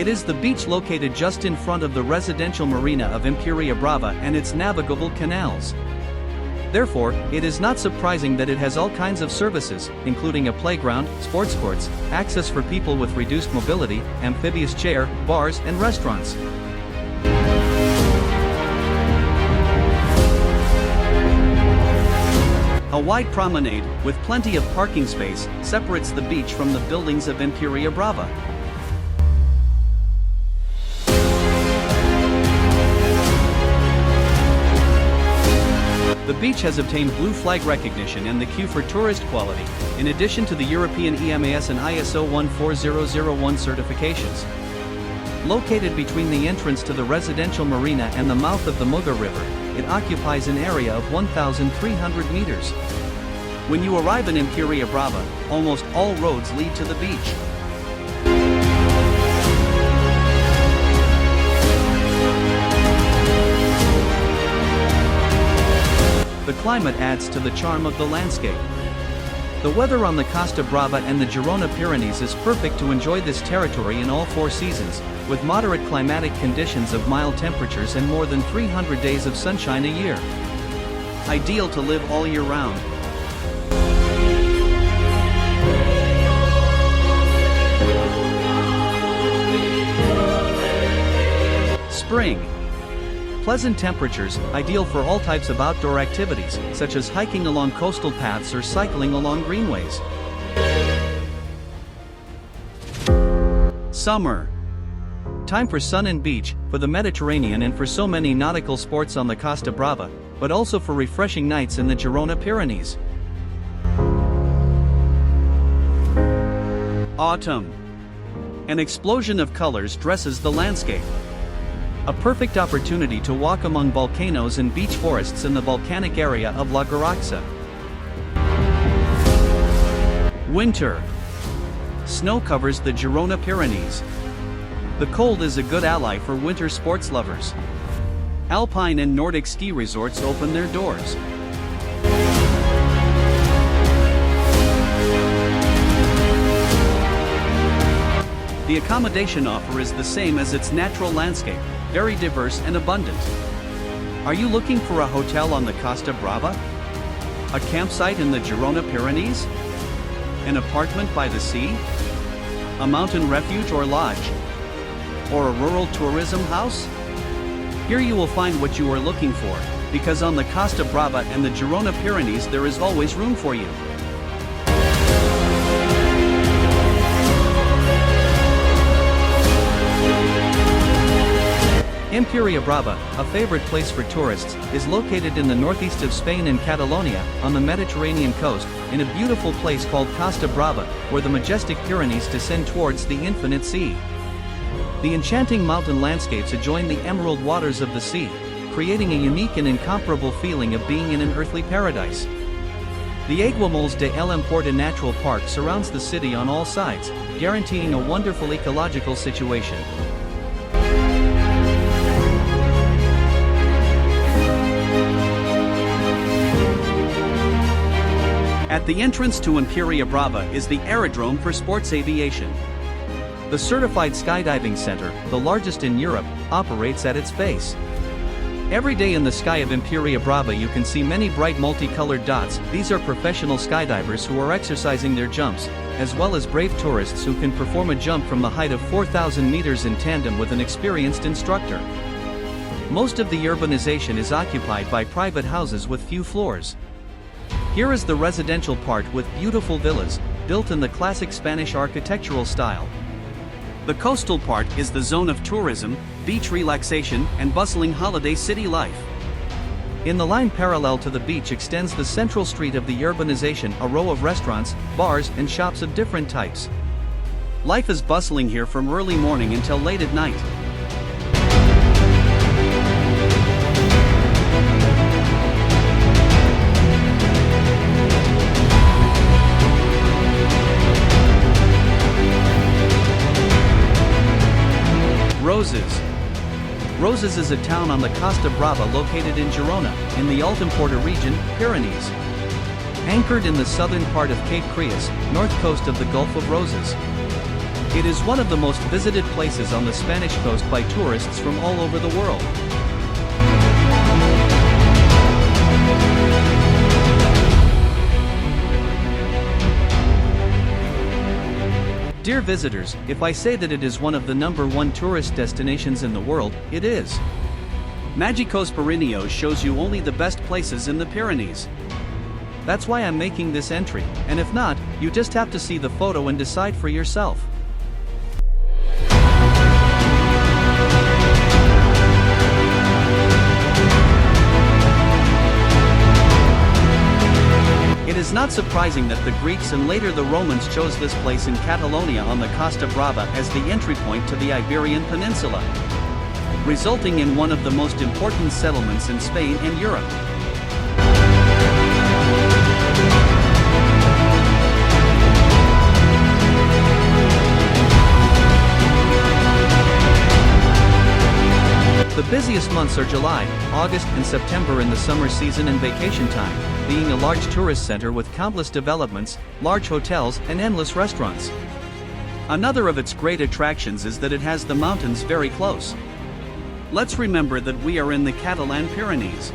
It is the beach located just in front of the residential marina of Empuriabrava and its navigable canals. Therefore, it is not surprising that it has all kinds of services, including a playground, sports courts, access for people with reduced mobility, amphibious chair, bars and restaurants. A wide promenade, with plenty of parking space, separates the beach from the buildings of Empuriabrava. The beach has obtained Blue Flag recognition and the Q for Tourist Quality, in addition to the European EMAS and ISO 14001 certifications. Located between the entrance to the residential marina and the mouth of the Muga River, it occupies an area of 1,300 meters. When you arrive in Empuriabrava, almost all roads lead to the beach. The climate adds to the charm of the landscape. The weather on the Costa Brava and the Girona Pyrenees is perfect to enjoy this territory in all 4 seasons, with moderate climatic conditions of mild temperatures and more than 300 days of sunshine a year. Ideal to live all year round. Spring. Pleasant temperatures, ideal for all types of outdoor activities, such as hiking along coastal paths or cycling along greenways. Summer. Time for sun and beach, for the Mediterranean and for so many nautical sports on the Costa Brava, but also for refreshing nights in the Girona Pyrenees. Autumn. An explosion of colors dresses the landscape. A perfect opportunity to walk among volcanoes and beech forests in the volcanic area of La Garroxa. Winter. Snow covers the Girona Pyrenees. The cold is a good ally for winter sports lovers. Alpine and Nordic ski resorts open their doors. The accommodation offer is the same as its natural landscape, very diverse and abundant. Are you looking for a hotel on the Costa Brava? A campsite in the Girona Pyrenees? An apartment by the sea? A mountain refuge or lodge? Or a rural tourism house? Here you will find what you are looking for, because on the Costa Brava and the Girona Pyrenees there is always room for you. Empuriabrava, a favorite place for tourists, is located in the northeast of Spain in Catalonia, on the Mediterranean coast, in a beautiful place called Costa Brava, where the majestic Pyrenees descend towards the infinite sea. The enchanting mountain landscapes adjoin the emerald waters of the sea, creating a unique and incomparable feeling of being in an earthly paradise. The Aiguamolls de El Emporta Natural Park surrounds the city on all sides, guaranteeing a wonderful ecological situation. At the entrance to Empuriabrava is the aerodrome for sports aviation. The certified skydiving center, the largest in Europe, operates at its base. Every day in the sky of Empuriabrava you can see many bright multicolored dots. These are professional skydivers who are exercising their jumps, as well as brave tourists who can perform a jump from the height of 4,000 meters in tandem with an experienced instructor. Most of the urbanization is occupied by private houses with few floors. Here is the residential part with beautiful villas, built in the classic Spanish architectural style. The coastal part is the zone of tourism, beach relaxation, and bustling holiday city life. In the line parallel to the beach extends the central street of the urbanization, a row of restaurants, bars, and shops of different types. Life is bustling here from early morning until late at night. Roses is a town on the Costa Brava located in Girona, in the Alt Empordà region, Pyrenees. Anchored in the southern part of Cape Creus, north coast of the Gulf of Roses. It is one of the most visited places on the Spanish coast by tourists from all over the world. Dear visitors, if I say that it is one of the #1 tourist destinations in the world, it is. Magicos Pyreneos shows you only the best places in the Pyrenees. That's why I'm making this entry, and if not, you just have to see the photo and decide for yourself. It is not surprising that the Greeks and later the Romans chose this place in Catalonia on the Costa Brava as the entry point to the Iberian Peninsula, resulting in one of the most important settlements in Spain and Europe. The busiest months are July, August and September in the summer season and vacation time, being a large tourist center with countless developments, large hotels and endless restaurants. Another of its great attractions is that it has the mountains very close. Let's remember that we are in the Catalan Pyrenees.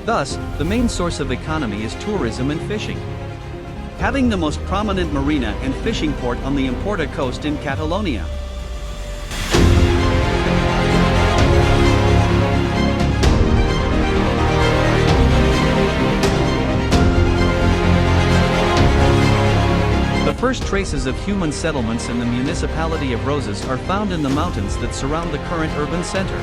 Thus, the main source of economy is tourism and fishing, having the most prominent marina and fishing port on the Empuriabrava coast in Catalonia. The first traces of human settlements in the municipality of Roses are found in the mountains that surround the current urban center.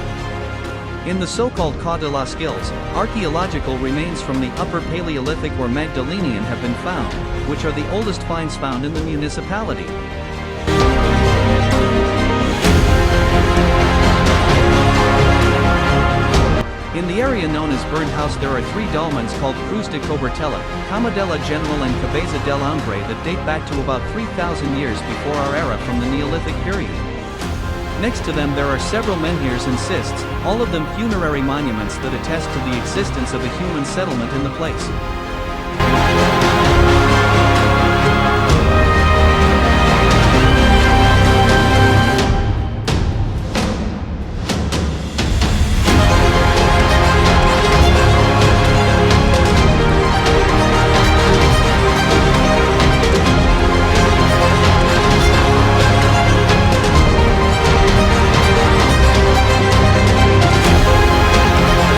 In the so-called Cau de las Gills, archaeological remains from the Upper Paleolithic or Magdalenian have been found, which are the oldest finds found in the municipality. In the area known as Burned House there are 3 dolmens called Cruz de Cobertella, Cama della General and Cabeza del Hombre that date back to about 3,000 years before our era from the Neolithic period. Next to them there are several menhirs and cists, all of them funerary monuments that attest to the existence of a human settlement in the place.